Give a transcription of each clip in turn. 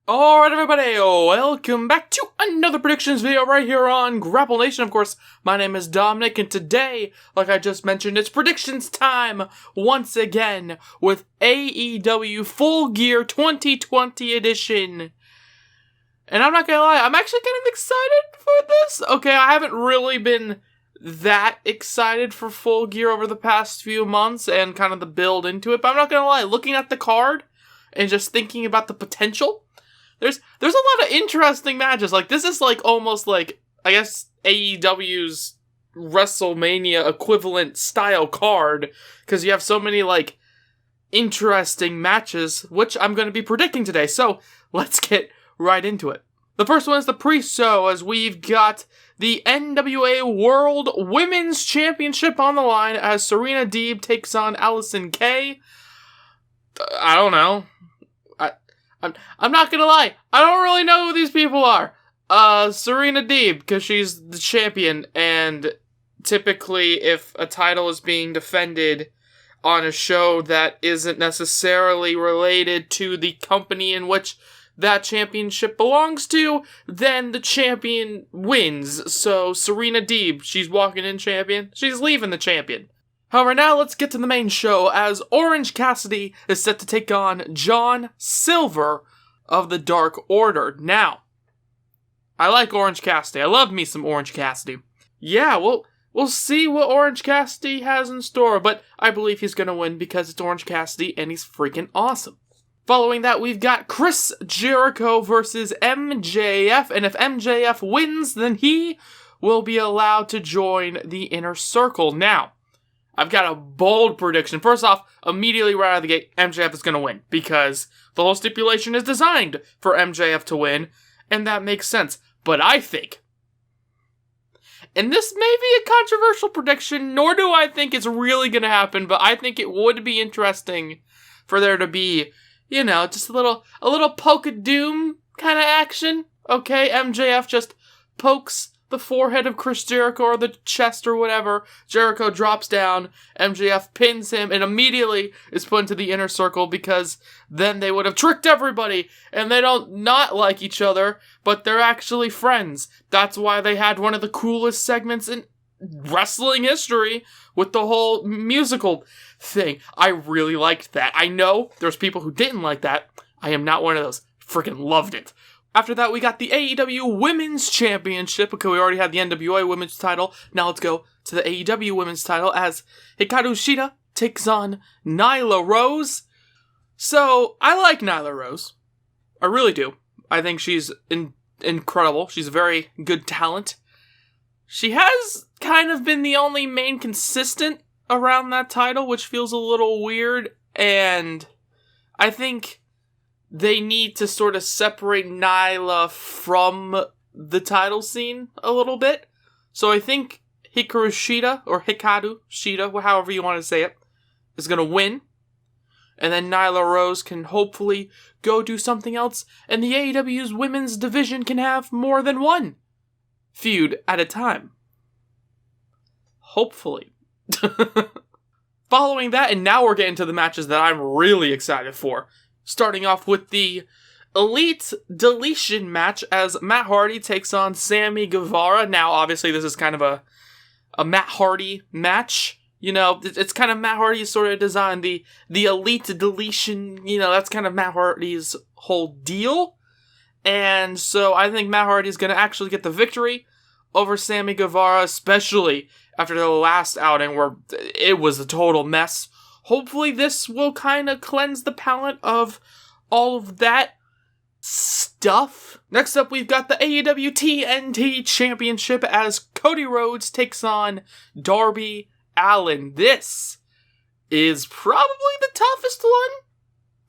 Alright everybody, welcome back to another predictions video right here on Grapple Nation. Of course, my name is Dominic, and today, like I just mentioned, it's predictions time once again with AEW Full Gear 2020 edition. And I'm not gonna lie, I'm actually kind of excited for this. Okay, I haven't really been that excited for Full Gear over the past few months and kind of the build into it, but I'm not gonna lie, looking at the card and just thinking about the potential, There's a lot of interesting matches. Like, this is like almost like, I guess, AEW's WrestleMania equivalent style card, because you have so many like interesting matches, which I'm going to be predicting today. So let's get right into it. The first one is the pre-show, as we've got the NWA World Women's Championship on the line as Serena Deeb takes on Allison Kay. I don't know. I'm not gonna lie, I don't really know who these people are. Serena Deeb, because she's the champion, and typically if a title is being defended on a show that isn't necessarily related to the company in which that championship belongs to, then the champion wins. So Serena Deeb, she's walking in champion, she's leaving the champion. However, now let's get to the main show, as Orange Cassidy is set to take on John Silver of the Dark Order. Now, I like Orange Cassidy. I love me some Orange Cassidy. Yeah, we'll see what Orange Cassidy has in store, but I believe he's gonna win because it's Orange Cassidy and he's freaking awesome. Following that, we've got Chris Jericho versus MJF, and if MJF wins, then he will be allowed to join the Inner Circle. Now, I've got a bold prediction. First off, immediately right out of the gate, MJF is going to win, because the whole stipulation is designed for MJF to win, and that makes sense. But I think, and this may be a controversial prediction, nor do I think it's really going to happen, but I think it would be interesting for there to be, you know, just a little poke of doom kind of action. Okay, MJF just pokes the forehead of Chris Jericho or the chest or whatever. Jericho drops down, MJF pins him, and immediately is put into the Inner Circle, because then they would have tricked everybody, and they don't not like each other, but they're actually friends. That's why they had one of the coolest segments in wrestling history with the whole musical thing. I really liked that. I know there's people who didn't like that. I am not one of those. Freaking loved it. After that, we got the AEW Women's Championship, because we already had the NWA Women's title. Now let's go to the AEW Women's title, as Hikaru Shida takes on Nyla Rose. So, I like Nyla Rose. I really do. I think she's incredible. She's a very good talent. She has kind of been the only main consistent around that title, which feels a little weird, and I think they need to sort of separate Nyla from the title scene a little bit. So I think Hikaru Shida, or Hikaru Shida, however you want to say it, is going to win. And then Nyla Rose can hopefully go do something else, and the AEW's women's division can have more than one feud at a time. Hopefully. Following that, and now we're getting to the matches that I'm really excited for. Starting off with the Elite Deletion match, as Matt Hardy takes on Sammy Guevara. Now, obviously, this is kind of a Matt Hardy match. You know, it's kind of Matt Hardy's sort of design. The Elite Deletion, you know, that's kind of Matt Hardy's whole deal. And so I think Matt Hardy is going to actually get the victory over Sammy Guevara, especially after the last outing where it was a total mess. Hopefully this will kind of cleanse the palate of all of that stuff. Next up, we've got the AEW TNT Championship, as Cody Rhodes takes on Darby Allin. This is probably the toughest one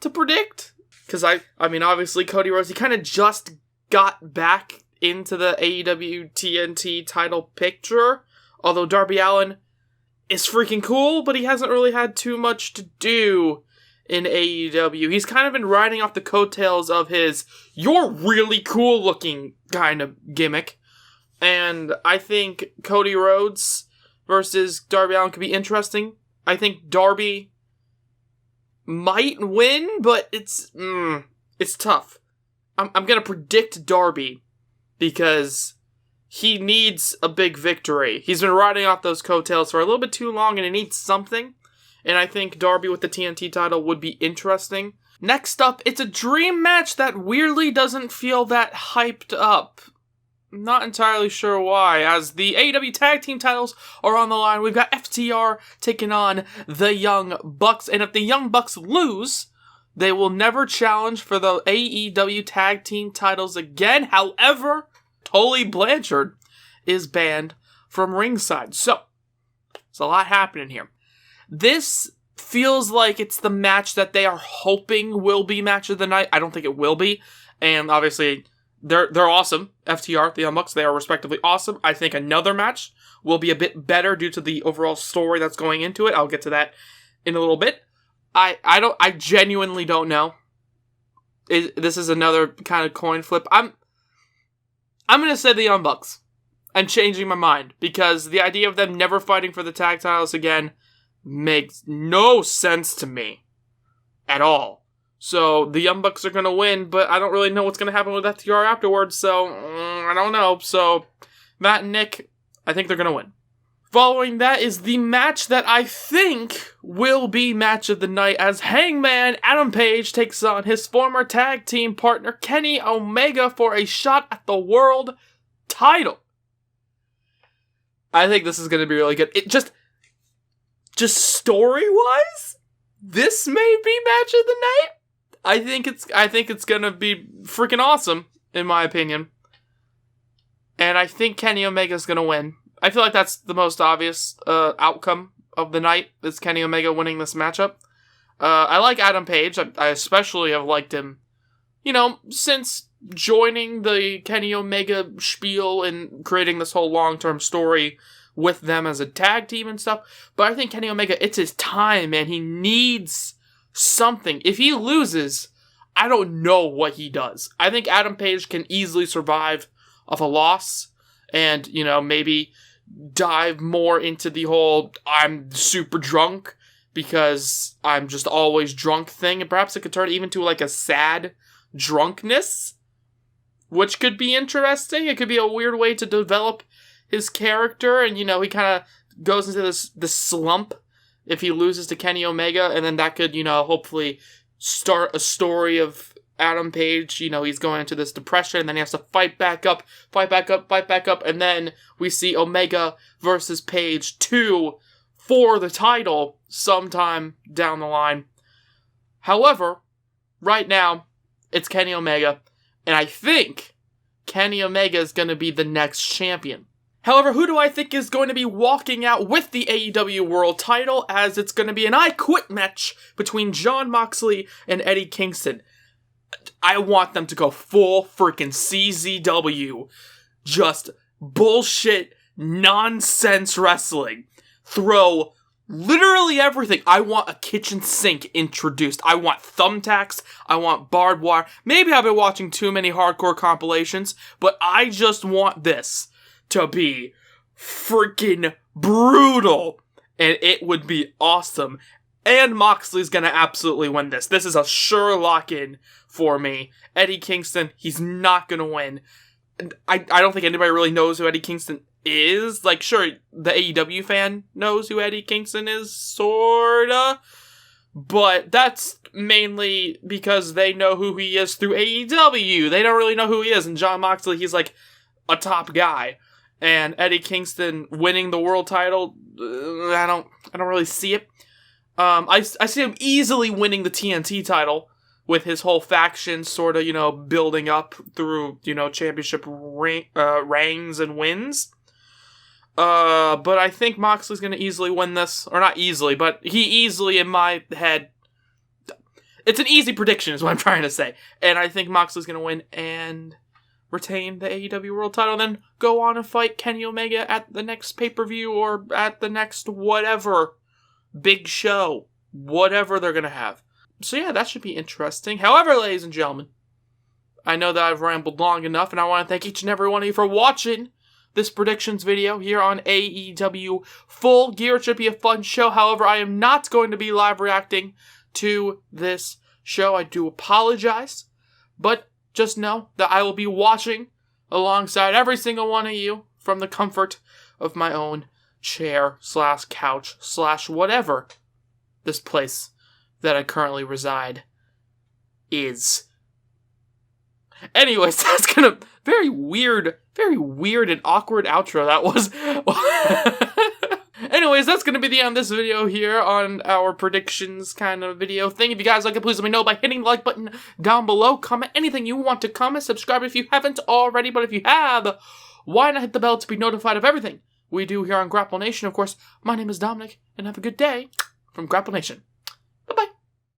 to predict, because I mean, obviously Cody Rhodes, he kind of just got back into the AEW TNT title picture, although Darby Allin is freaking cool, but he hasn't really had too much to do in AEW. He's kind of been riding off the coattails of his "you're really cool looking" kind of gimmick. And I think Cody Rhodes versus Darby Allin could be interesting. I think Darby might win, but it's tough. I'm going to predict Darby because he needs a big victory. He's been riding off those coattails for a little bit too long and he needs something. And I think Darby with the TNT title would be interesting. Next up, it's a dream match that weirdly doesn't feel that hyped up. Not entirely sure why, as the AEW Tag Team titles are on the line. We've got FTR taking on the Young Bucks, and if the Young Bucks lose, they will never challenge for the AEW Tag Team titles again. However, Tully Blanchard is banned from ringside. So, there's a lot happening here. This feels like it's the match that they are hoping will be match of the night. I don't think it will be, and obviously they're awesome. FTR, the Young Bucks, they are respectively awesome. I think another match will be a bit better due to the overall story that's going into it. I'll get to that in a little bit. I genuinely don't know. This is another kind of coin flip. I'm gonna say the Young Bucks. I'm changing my mind because the idea of them never fighting for the tag titles again makes no sense to me at all. So the Young Bucks are going to win, but I don't really know what's going to happen with FTR afterwards, so I don't know. So Matt and Nick, I think they're going to win. Following that is the match that I think will be match of the night as Hangman Adam Page takes on his former tag team partner Kenny Omega for a shot at the world title. I think this is going to be really good. It just story-wise, this may be match of the night. I think it's gonna be freaking awesome, in my opinion. And I think Kenny Omega's gonna win. I feel like that's the most obvious outcome of the night, is Kenny Omega winning this matchup. I like Adam Page. I especially have liked him, since joining the Kenny Omega spiel and creating this whole long-term story with them as a tag team and stuff. But I think Kenny Omega, it's his time, man. He needs something. If he loses, I don't know what he does. I think Adam Page can easily survive off a loss and, maybe dive more into the whole I'm super drunk because I'm just always drunk thing. And perhaps it could turn even to like a sad drunkenness, which could be interesting. It could be a weird way to develop his character, and, he kind of goes into this slump if he loses to Kenny Omega, and then that could, hopefully start a story of Adam Page. He's going into this depression, and then he has to fight back up, and then we see Omega versus Page 2 for the title sometime down the line. However, right now, it's Kenny Omega, and I think Kenny Omega is going to be the next champion. However, who do I think is going to be walking out with the AEW World title, as it's going to be an I Quit match between Jon Moxley and Eddie Kingston. I want them to go full freaking CZW. Just bullshit, nonsense wrestling. Throw literally everything. I want a kitchen sink introduced. I want thumbtacks. I want barbed wire. Maybe I've been watching too many hardcore compilations, but I just want this to be freaking brutal, and it would be awesome. And Moxley's gonna absolutely win this. This is a sure lock-in for me. Eddie Kingston, he's not gonna win. I don't think anybody really knows who Eddie Kingston is. Like, sure, the AEW fan knows who Eddie Kingston is, sorta. But that's mainly because they know who he is through AEW. They don't really know who he is. And Jon Moxley, he's like a top guy. And Eddie Kingston winning the world title, I don't really see it. I see him easily winning the TNT title with his whole faction sort of, building up through, championship rangs and wins. But I think Moxley's going to easily win this. Or not easily, but he easily, in my head, it's an easy prediction is what I'm trying to say. And I think Moxley's going to win and retain the AEW World title, and then go on and fight Kenny Omega at the next pay-per-view or at the next whatever big show, whatever they're going to have. So yeah, that should be interesting. However, ladies and gentlemen, I know that I've rambled long enough, and I want to thank each and every one of you for watching this predictions video here on AEW Full Gear. It should be a fun show. However, I am not going to be live reacting to this show. I do apologize, but just know that I will be watching alongside every single one of you from the comfort of my own chair / couch / whatever this place that I currently reside is. Anyways, that's gonna very weird and awkward outro that was. Anyways, that's gonna be the end of this video here on our predictions kind of video thing. If you guys like it, please let me know by hitting the like button down below. Comment anything you want to comment. Subscribe if you haven't already, but if you have, why not hit the bell to be notified of everything we do here on Grapple Nation? Of course, my name is Dominic, and have a good day from Grapple Nation.